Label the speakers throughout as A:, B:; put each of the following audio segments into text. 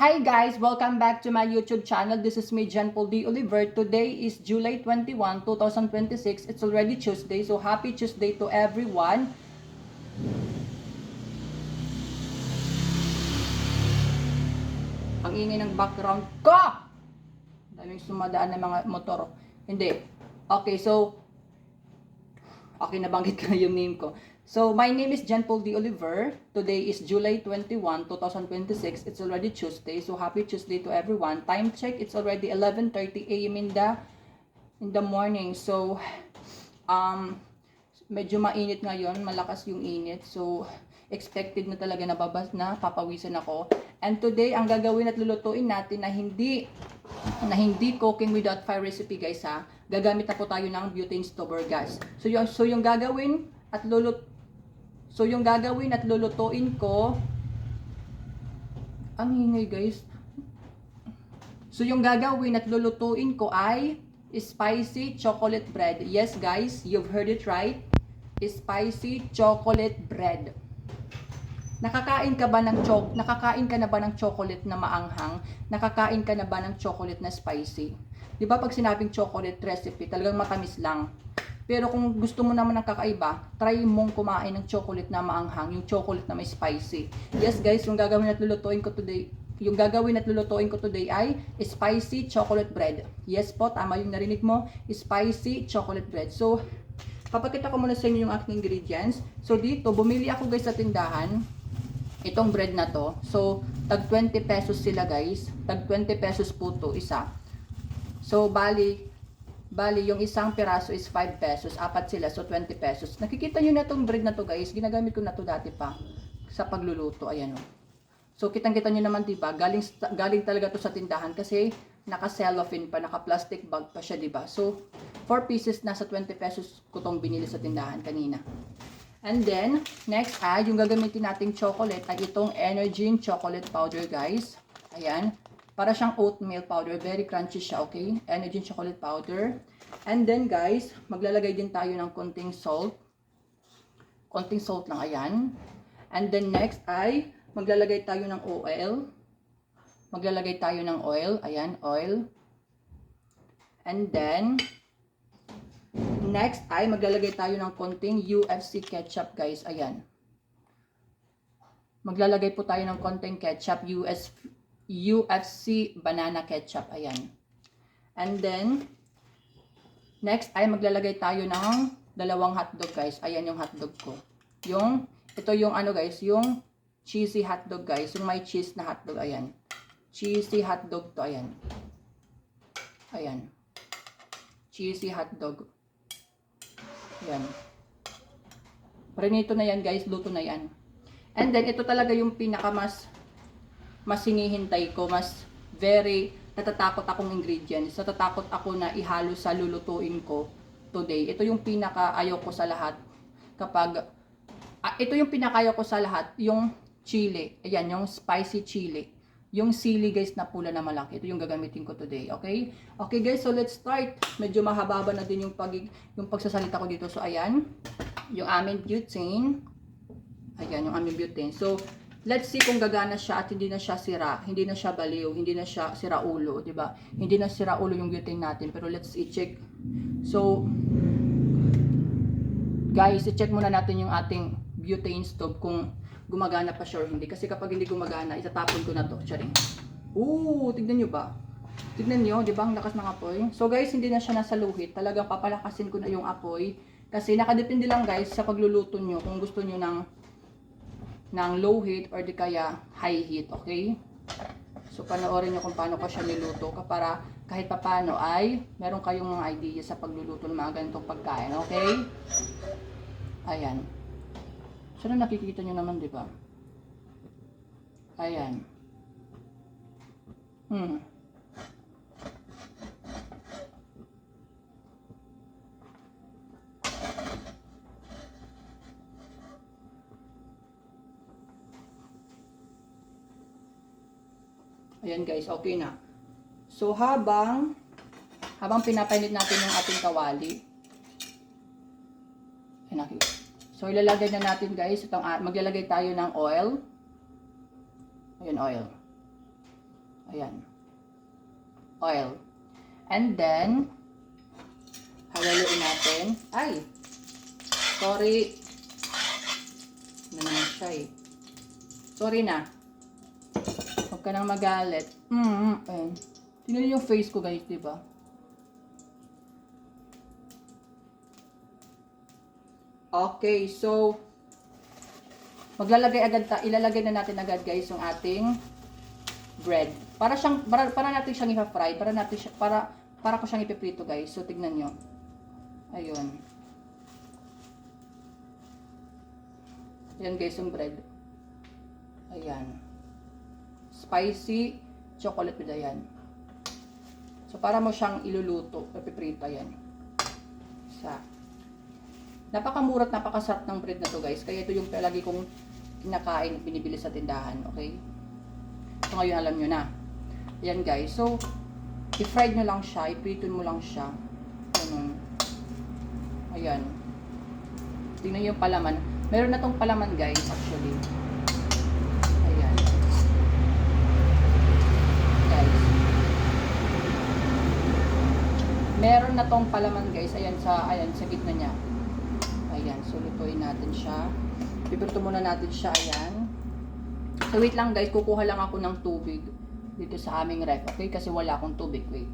A: Hi guys! Welcome back to my YouTube channel. This is me, Jan Paul D. Oliver. Today is July 21, 2026. It's already Tuesday, so happy Tuesday to everyone. Ang ingay ng background ko! Daming sumadaan ng mga motor. Hindi. Okay, so okay, nabanggit ko na yung name ko. So, my name is Jan Paul D. Oliver. Today is July 21, 2026. It's already Tuesday. So, happy Tuesday to everyone. Time check, it's already 11:30 a.m. in the morning. So, medyo mainit ngayon. Malakas yung init. So, expected na talaga na papawisan ako. And today, ang gagawin at lulutuin natin na hindi cooking without fire recipe, guys, ha. Gagamit na po tayo ng butane stove or gas. So yung gagawin at lulutuin ko, ang hingay, guys. So yung gagawin at lulutuin ko ay spicy chocolate bread. Yes, guys, you've heard it right. Spicy chocolate bread. Nakakain ka na ba ng chocolate na maanghang? Nakakain ka na ba ng chocolate na spicy? 'Di ba pag sinabing chocolate recipe, talagang matamis lang. Pero kung gusto mo naman ng kakaiba, try mong kumain ng chocolate na maanghang, yung chocolate na may spicy. Yes, guys, yung gagawin at lulutuin ko today ay spicy chocolate bread. Yes po, tama yung narinig mo, spicy chocolate bread. So, papakita ko muna sa inyo yung aking ingredients. So, dito, bumili ako, guys, sa tindahan itong bread na to. So, tag 20 pesos sila, guys. Tag 20 pesos po to isa. So, bali yung isang piraso is 5 pesos. Apat sila, so 20 pesos. Nakikita nyo na itong bread na to, guys. Ginagamit ko na to dati pa sa pagluluto. Ayan, o. So, kitang-kita nyo naman, diba? Galing talaga to sa tindahan kasi naka-cellophane pa, naka-plastic bag pa siya, diba? So, 4 pieces, nasa 20 pesos ko tong binili sa tindahan kanina. And then, next ay, yung gagamitin nating chocolate ay itong Energin chocolate powder, guys. Ayan. Para siyang oatmeal powder. Very crunchy siya, okay? Energin chocolate powder. And then, guys, maglalagay din tayo ng konting salt. Konting salt lang, ayan. And then, next ay, maglalagay tayo ng oil. Maglalagay tayo ng oil. Ayan, oil. And then, next ay maglalagay tayo ng konting UFC ketchup, guys. Ayan. Maglalagay po tayo ng konting ketchup, UFC banana ketchup. Ayan. And then, next ay maglalagay tayo ng dalawang hotdog, guys. Ayan yung hotdog ko. Ito yung ano, guys, yung cheesy hotdog, guys. Yung may cheese na hotdog, ayan. Cheesy hotdog to, ayan. Ayan. Cheesy hotdog. Yan. Prinito na yan, guys. Luto na yan. And then, ito talaga yung pinaka mas hinihintay ko. Natatakot akong ingredients. Natatakot ako na ihalo sa lulutuin ko today. Ito yung pinaka ayaw ko sa lahat. Ito yung pinaka ayaw ko sa lahat. Yung chili. Ayan, yung spicy chili. Yung sili, guys, na pula na malaki. Ito yung gagamitin ko today, okay? Okay, guys, so let's start. Medyo mahaba na din yung pagsasalita ko dito. So, ayan. Yung aming butane. Ayan, yung aming butane. So, let's see kung gagana siya at hindi na siya sira. Hindi na siya baliw. Hindi na siya sira ulo, di ba? Hindi na sira ulo yung butane natin. Pero let's i-check. So, guys, i-check muna natin yung ating butane stove kung gumagana pa siya or hindi. Kasi kapag hindi gumagana, itatapon ko na to. Charing. Tignan nyo ba? Tignan nyo, di ba? Ang lakas ng apoy. So guys, hindi na siya nasa luhit. Talagang papalakasin ko na yung apoy. Kasi nakadepende lang, guys, sa pagluluto nyo. Kung gusto nyo ng low heat or di kaya high heat. Okay? So panoorin nyo kung paano ko siya niluto. Para kahit papano ay meron kayong mga idea sa pagluluto ng mga ganitong pagkain. Okay? Ayan. Sana nakikita nyo naman, di ba? Ayan. Ayan, guys, okay na. So, habang pinapainit natin yung ating kawali. Ayan, so, ilalagay na natin, guys, maglalagay tayo ng oil. Ayan, oil. Ayan. Oil. And then, halaluin natin. Ay! Sorry. Ano naman siya eh. Sorry na. Huwag ka nang magalit. Ayan. Tingnan niyo yung face ko guys, diba? Okay, so ilalagay na natin agad guys yung ating bread. Para natin siyang i-fry, para ko siyang ipiprito guys. So tignan niyo. Ayun. Ayan guys yung bread. Ayan. Spicy chocolate with ayan. So para mo siyang iluluto, ipiprito ayan. Napakamura at napakasarap ng bread na to guys. Kaya ito yung palagi kong kinakain at binibili sa tindahan. Okay? So ngayon alam nyo na. Ayan guys. So, i-fried nyo lang siya. I-prito mo lang siya. Ganun. Ayan. Tingnan nyo yung palaman. Meron na tong palaman guys actually. Ayan. Guys. Meron na tong palaman guys. Ayan sa gitna niya. Ayan, so lutuin natin siya. Pipirto muna natin siya, ayan. So wait lang guys, kukuha lang ako ng tubig dito sa aming ref, okay? Kasi wala akong tubig, wait.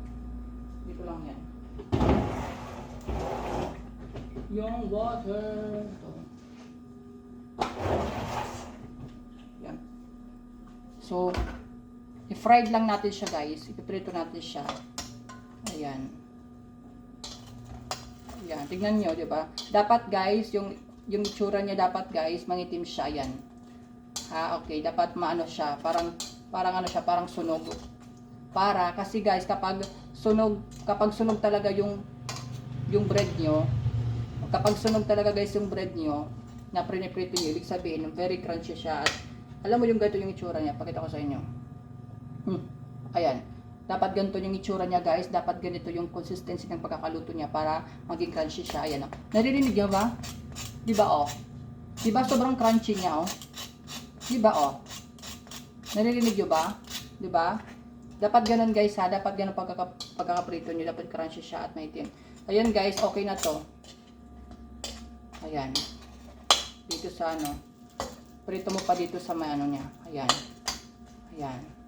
A: Dito lang yan. Yung water. Ito. Yan. So, i-fried lang natin siya guys. Ipiprito natin siya. Ayan. Yan, tignan nyo, di ba? Dapat guys, yung itsura niya dapat guys, mangitim siya, yan. Okay, dapat maano siya, parang ano siya, parang sunog. Kasi guys, kapag sunog talaga yung bread nyo, kapag sunog talaga guys yung bread nyo, na priniprito nyo, ibig sabihin, very crunchy siya. At alam mo yung ganito yung itsura niya, pakita ko sa inyo. Ayan. Dapat ganito yung itsura niya guys. Dapat ganito yung consistency ng pagkakaluto niya para maging crunchy siya. Ayan o. Naririnig niyo ba? Diba o? Diba sobrang crunchy niya o? Diba o? Naririnig niyo ba? Diba? Dapat ganun guys ha. Dapat ganun pagkakaprito niyo. Dapat crunchy siya at maitim. Ayan guys. Okay na to. Ayan. Dito sa ano. Prito mo pa dito sa may ano niya. Ayan. Ayan.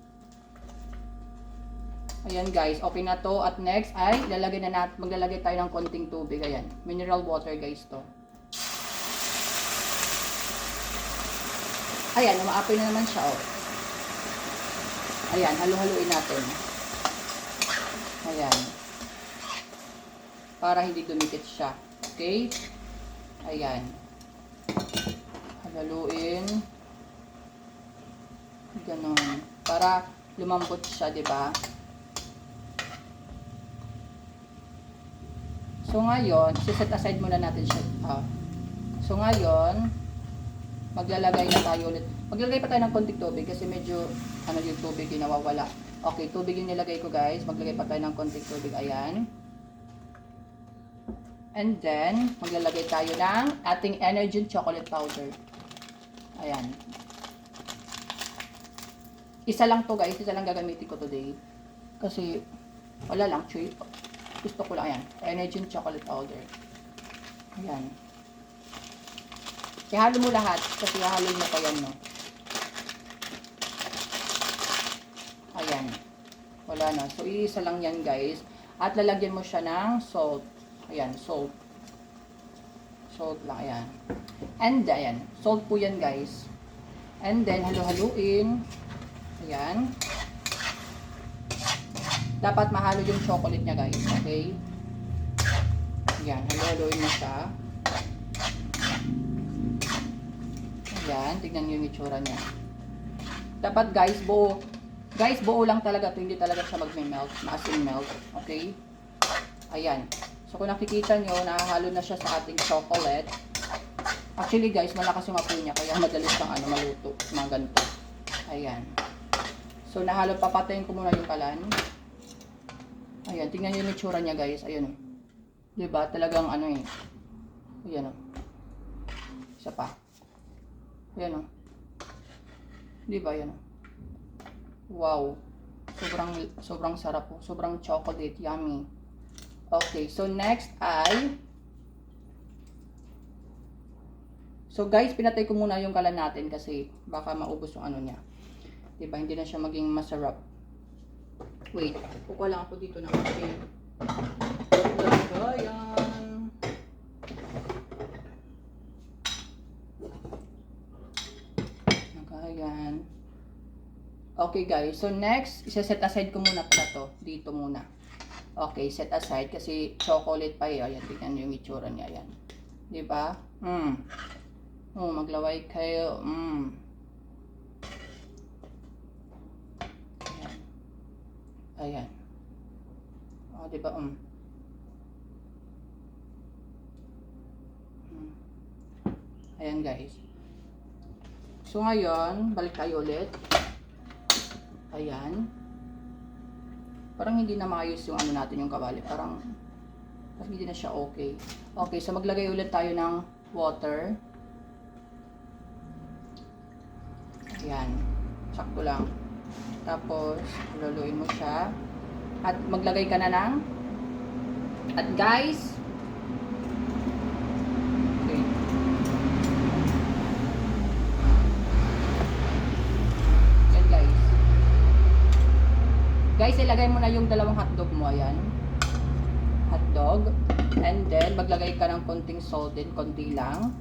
A: Ayan guys, okay na to. At next ay maglalagay tayo ng konting tubig. Ayan, mineral water guys to. Ayan, umaapoy na naman siya oh. Ayan, halu-haluin natin. Ayan. Para hindi dumikit siya. Okay? Ayan. Haluin. Ganon. Para lumambot siya, di ba? So ngayon, set aside muna natin siya. So ngayon, maglalagay na tayo ulit. Maglalagay pa tayo ng konting tubig kasi medyo yung tubig yung nawawala. Okay, tubig yung nilagay ko guys. Maglagay pa tayo ng konting tubig. Ayan. And then, maglalagay tayo ng ating Energen chocolate powder. Ayan. Isa lang to guys. Isa lang gagamitin ko today. Kasi, wala lang. Gusto ko lang yan. Energen chocolate powder. Ayan. Ihalo mo lahat. Kasi ihaloin mo pa yan, no? Ayan. Wala na. So, iisa lang yan, guys. At lalagyan mo siya ng salt. Ayan, salt. Salt lang, ayan. And, ayan. Salt po yan, guys. And then, halo-haluin. Ayan. Dapat mahalo yung chocolate niya guys, okay? Ayan, halo-haloin mo siya. Ayan, tignan nyo yung itsura niya. Dapat guys, buo. Guys, buo lang talaga ito, hindi talaga siya mag-melt, ma-asin melt, okay? Ayan. So kung nakikita nyo, nahahalo na siya sa ating chocolate. Actually guys, malakas yung apoy niya, kaya madalis lang maluto, mga ganito. Ayan. So nahalo, papatayin ko muna yung kalan. Ayan, tingnan nyo yung itsura niya guys. Ayan o. Diba? Talagang eh. Ayan o. Isa pa. Ayan o. Diba? Ayan o. Wow. Sobrang sarap po. Sobrang chocolate. Yummy. Okay, so next ay... So guys, pinatay ko muna yung kalan natin kasi baka maubos yung ano niya. Diba? Hindi na siya maging masarap. Wait, kukuha lang ako dito ng ating lagayan. Lagayan. Okay guys, so next, isa-set aside ko muna pala to. Dito muna. Okay, set aside kasi chocolate pa eh. Ayan, tignan nyo yung itsura niya. Ayan. Diba? Oh, maglaway kayo. Ayan. Oh, diba? Ayan guys. So ngayon, balik tayo ulit. Ayan. Parang hindi na maayos yung ano natin, yung kawali. Parang hindi na siya okay. Okay, so maglagay ulit tayo ng water. Ayan. Sakto lang. Tapos, luluin mo siya. At maglagay ka na ng... At guys... Okay. Yan guys. Guys, ilagay mo na yung dalawang hotdog mo. Ayan. Hotdog. And then, maglagay ka ng konting salt din. Konti lang.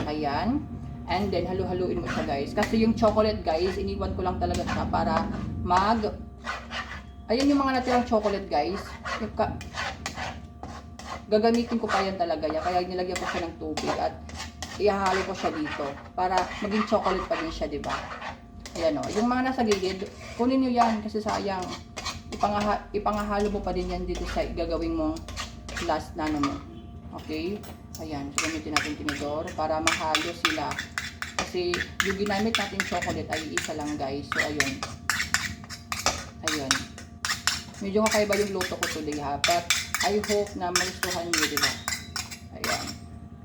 A: Ayan. And then, halu-haluin mo siya guys. Kasi yung chocolate guys, iniwan ko lang talaga siya para ayan yung mga natirang chocolate guys. Gagamitin ko pa yan talaga yan. Kaya nilagyan ko siya ng tubig at ihahalo ko siya dito. Para maging chocolate pa din siya, diba? Ayan o. Yung mga nasa gilid, kunin nyo yan kasi sayang. Ipangahalo mo pa din yan dito sa gagawin mong last na ano mo. Okay? Ayan. So, gamitin natin tinidor para mahalo sila. Kasi yung ginamit natin chocolate ay isa lang guys. So, ayun. Ayun. Medyo kakaiba yung luto ko today ha. But, I hope na magustuhan nyo, diba? Ayan.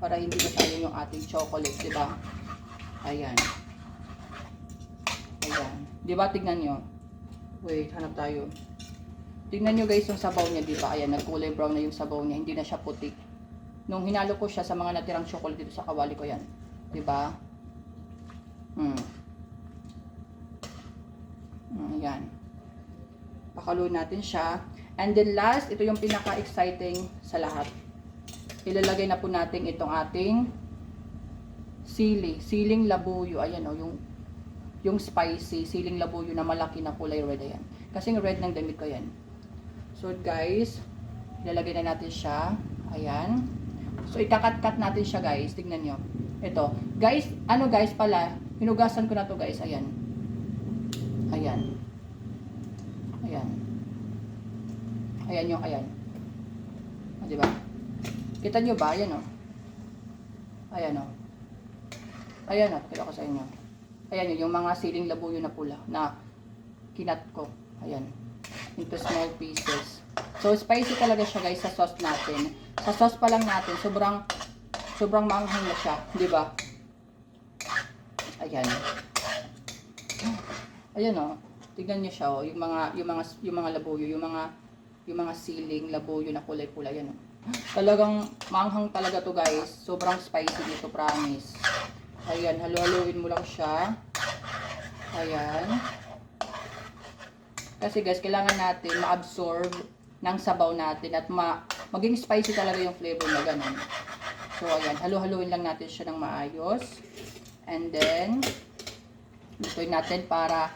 A: Para hindi masayang yung ating chocolate, diba? Ayan. Ayan. Diba? Tignan nyo. Wait, hanap tayo. Tignan nyo guys yung sabaw niya, diba? Ayan, nagkulay brown na yung sabaw niya. Hindi na siya puti. Nung hinalo ko siya sa mga natirang chocolate dito sa kawali ko yan. Diba? Ayan. Pakaluin natin siya. And then last, ito yung pinaka-exciting sa lahat. Ilalagay na po natin itong ating siling labuyo. Ayan o, yung spicy siling labuyo na malaki na kulay red. Ayan. Kasi red ng damit ko yan. So guys, ilalagay na natin siya. Ayan. So ikakat-kat natin siya guys. Tignan nyo. Ito. Guys, ano guys pala, hinugasan ko na to guys. Ayan. Ayan. Ayan. Ayan yung ayan. O, diba? Kita nyo ba? Ayan o. Ayan o. Ayan o. Kita ko sa inyo. Ayan yung mga siling labuyo na pula na kinat ko. Ayan. Into small pieces. So, spicy talaga siya guys sa sauce natin. Sa sauce pa lang natin, sobrang maanghang na siya. Diba? Ayan. Ayan o. Tignan nyo siya o. Yung mga labuyo, yung mga siling labuyo na kulay pula. Ayan o. Talagang maanghang talaga to guys. Sobrang spicy dito, promise. Ayan, halu-haluin mo lang siya. Ayan. Kasi guys, kailangan natin ma-absorb ng sabaw natin at maging spicy talaga yung flavor na ganun. So, ayan, halu-haluin lang natin siya ng maayos. And then, lutuin natin para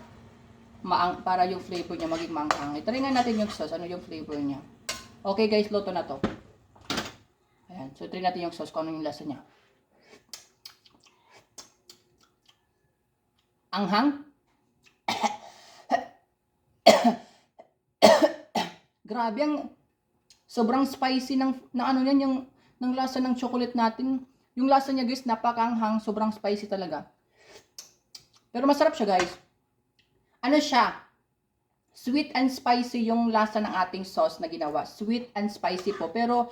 A: yung flavor niya maging maanghang. Itry nga natin yung sauce, ano yung flavor niya. Okay guys, luto na to. Ayan, so try natin yung sauce, kung ano yung lasa niya. Anghang. Grabe ang sobrang spicy ng ano yan, yung ng lasa ng chocolate natin. Yung lasa niya guys, napakaanghang, sobrang spicy talaga. Pero masarap siya guys. Ano siya? Sweet and spicy yung lasa ng ating sauce na ginawa. Sweet and spicy po. Pero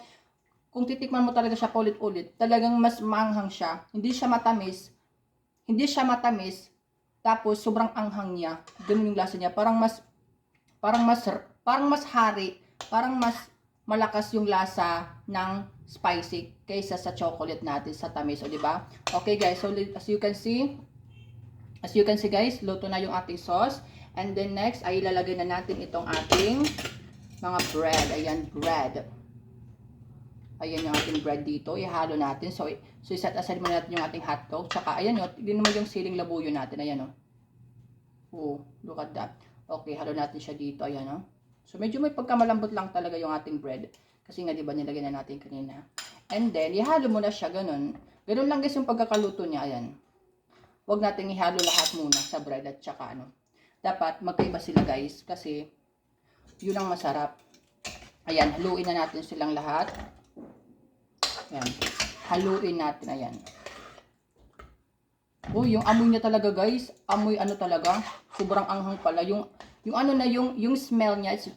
A: kung titikman mo talaga siya paulit-ulit, talagang mas maanghang siya. Hindi siya matamis. Tapos sobrang anghang niya. Ganun yung lasa niya. Parang mas parang mas hari, parang mas malakas yung lasa ng spicy kaysa sa chocolate natin sa tamis, o di ba? Okay guys, so as you can see guys, luto na yung ating sauce. And then next ay ilalagay na natin itong ating mga bread. Ayan, bread. Ayan yung ating bread dito. Ihalo natin. So iset aside muna natin yung ating hotdog. Tsaka, ayan yun. Tignan mo yung siling labuyo natin. Ayan o. Oh, look at that. Okay, halo natin siya dito. Ayan o. So, medyo may pagkamalambot lang talaga yung ating bread. Kasi nga, diba, nilagay na natin kanina. And then, ihalo mo na siya. Ganun. Ganun lang guys yung pagkakaluto niya. Ayan. Huwag natin ihalo lahat muna sa bread at tsaka ano. Dapat magkaiba sila guys. Kasi, yun ang masarap. Ayan, haluin na natin silang lahat. Ayan. Haluin natin. Ayan. Oh, yung amoy niya talaga guys. Amoy ano talaga. Sobrang anghang pala. Yung ano na yung smell niya is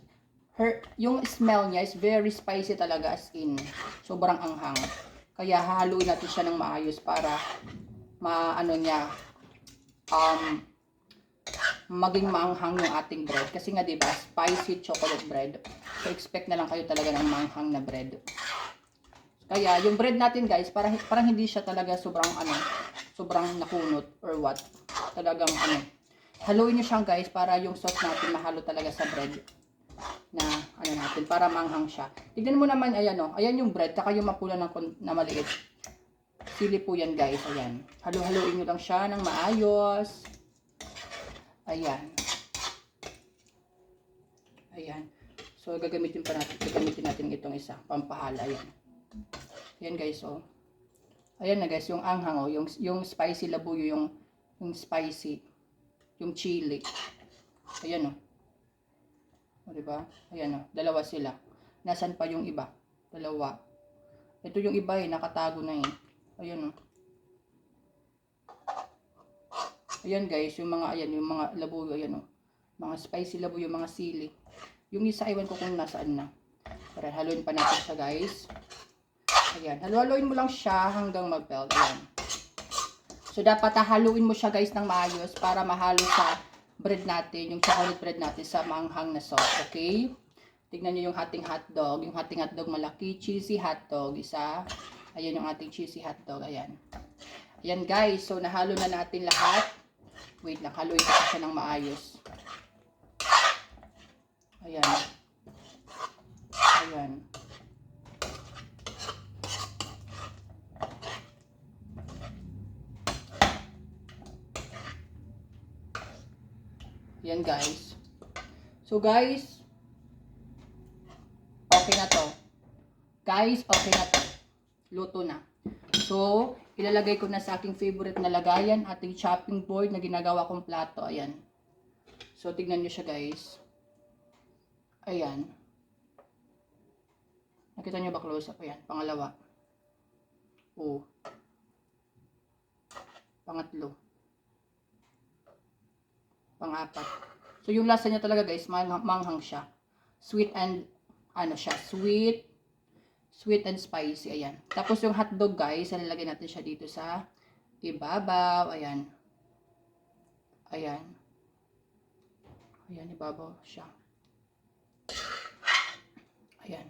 A: yung smell niya is very spicy talaga, as in sobrang anghang. Kaya hahaluin natin siya ng maayos para maano niya maging maanghang yung ating bread. Kasi nga diba, spicy chocolate bread. So expect na lang kayo talaga ng maanghang na bread. Kaya yung bread natin guys, parang hindi siya talaga sobrang nakunot or what. Talagang haluin niyo siyang guys para yung sauce natin mahalo talaga sa bread na natin para manghang siya. Tignan mo naman, ayan o. Ayan yung bread, saka yung mapula na maliit. Sili po yan guys, ayan. Haluin nyo lang siya ng maayos. Ayan. Ayan. So gagamitin natin itong isa, pampahala. Ayan. Ayan guys, oh. Ayan na guys, yung anghang, oh. Yung spicy labuyo, yung spicy, yung chili. Ayan, oh. O, diba? Ayan, oh. Dalawa sila. Nasaan pa yung iba? Dalawa. Ito yung iba nakatago na Ayan, oh. Ayan guys, yung mga labuyo, ayan, oh. Mga spicy labuyo, mga sili. Yung isa, iwan ko kung nasaan na. Para haluin pa natin siya guys. Ayan, haluin mo lang siya hanggang mag-melt. Ayan. So, dapat haluin mo siya guys ng maayos para mahalo sa bread natin, yung chocolate bread natin sa manghang na sauce. Okay? Tignan nyo yung ating hotdog. Yung ating hotdog malaki, cheesy hotdog. Isa. Ayan yung ating cheesy hotdog. Ayan. Ayan guys, so nahalo na natin lahat. Wait lang, haluin ko siya ng maayos. Ayan. Ayan. Yan guys. So guys, okay na to. Guys, okay na to. Luto na. So, ilalagay ko na sa aking favorite na lagayan, ating chopping board na ginagawa kong plato. Ayan. So, tignan nyo siya guys. Ayan. Nakita nyo ba close up? Ayan. Pangalawa. Oh. Pangatlo. Pang-apat. So, yung lasa niya talaga guys, manghang siya. Sweet and, sweet and spicy. Ayan. Tapos yung hotdog guys, ilalagay natin siya dito sa ibabaw. Ayan. Ayan. Ayan, ibabaw siya. Ayan.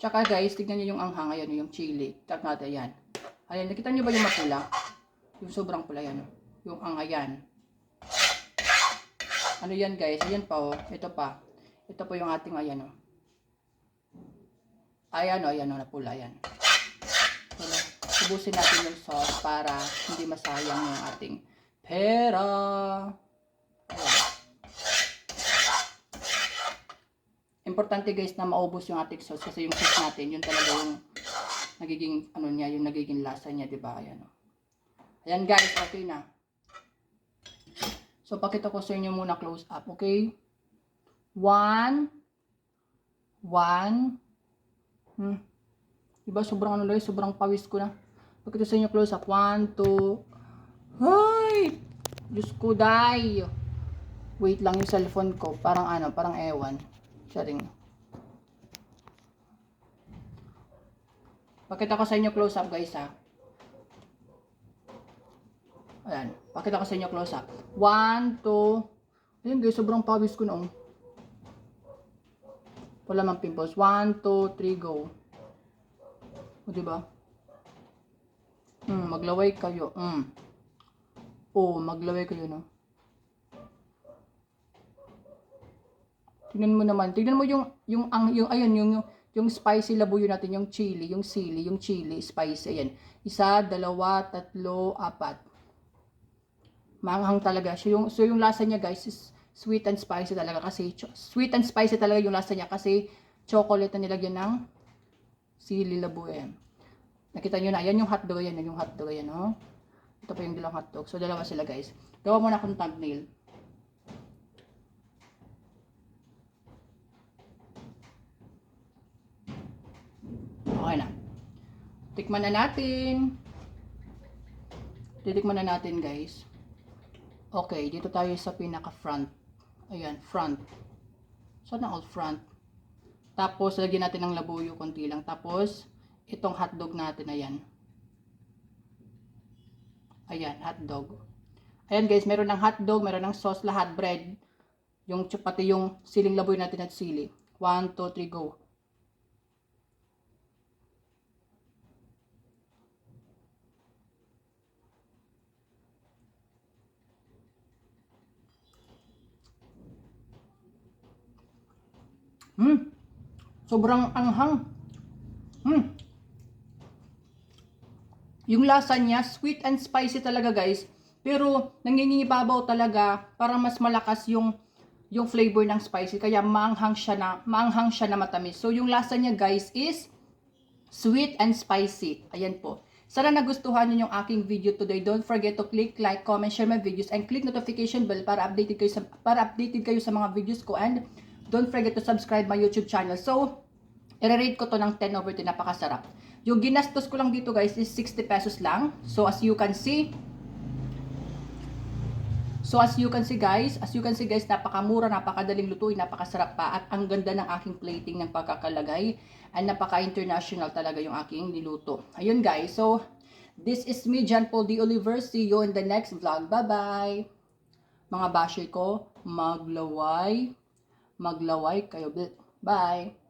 A: Tsaka guys, tignan nyo yung anghang. Ayan, yung chili. Tag natin, ayan. Ayan, nakita nyo ba yung mapula? Yung sobrang pula, yan. Yung ayan. Ano yan guys? Ayan pa, oh. Ito pa. Ito po yung ating, ayan, oh. Ayan, oh. Ayan, oh. Napula, ayan. Subusin natin yung sauce para hindi masayang yung ating pera. Ayan. Importante guys na maubos yung ating sauce kasi yung sauce natin, yun talaga yung nagiging yung nagiging lasa niya, 'di ba? Ayan. Ayan guys, okay na. So pakita ko sa inyo muna close up, okay? 1 Diba sobrang sobrang pawis ko na. Pakita sa inyo close up. 1, 2. Hay! Diyos ko, day. Wait lang yung cellphone ko. Parang parang ewan. Charing. Pakita ko sa inyo close up guys ha. Ayan. Pakita ko sa inyo close up. 1, 2. Ayan guys, sobrang pawis ko na. Wala mang pimples. 1, 2, 3, go. O, diba? Maglaway kayo. Maglaway kayo, no? Tingnan mo naman. Tingnan mo yung spicy labuyo natin, yung chili, yung chili, spicy. Ayan. 1, 2, 3, 4. Maanghang talaga. So yung lasa niya guys is sweet and spicy talaga kasi sweet and spicy talaga yung lasa niya kasi chocolate na nilagyan ng sili labuyo. Ayan. Nakita nyo na. Ayan yung hotdog. Ayan yung hotdog. Ayan, oh. Ito pa yung dalawang hotdog. So dalawa sila guys. Gawa muna akong thumbnail. Okay na. Tikman na natin. Titikman na natin guys. Okay, dito tayo sa pinaka front. Ayan, front. Sana all front. Tapos lagyan natin ng labuyo konti lang. Tapos itong hotdog natin, ayan. Ayan, hotdog. Ayan guys, meron ng hotdog, meron ng sauce lahat, bread. Yung pati yung siling labuyo natin at sili. 1, 2, 3, go. Sobrang anghang. Yung lasa niya, sweet and spicy talaga guys. Pero nangingibabaw talaga, parang mas malakas yung flavor ng spicy. Kaya maanghang siya na matamis. So yung lasa niya guys is sweet and spicy. Ayan po. Sana nagustuhan niyo yung aking video today. Don't forget to click like, comment, share my videos, and click notification bell para updated kayo sa mga videos ko. And don't forget to subscribe my YouTube channel. So, i-rate ko to ng 10/10. Napakasarap. Yung ginastos ko lang dito guys is 60 pesos lang. So as you can see guys, napakamura, napakadaling lutuin, napakasarap pa, at ang ganda ng aking plating ng pagkakalagay, and napaka-international talaga yung aking niluto. Ayun guys, so this is me, John Paul D. Oliver. See you in the next vlog. Bye-bye. Mga basher ko, maglaway kayo. Bye.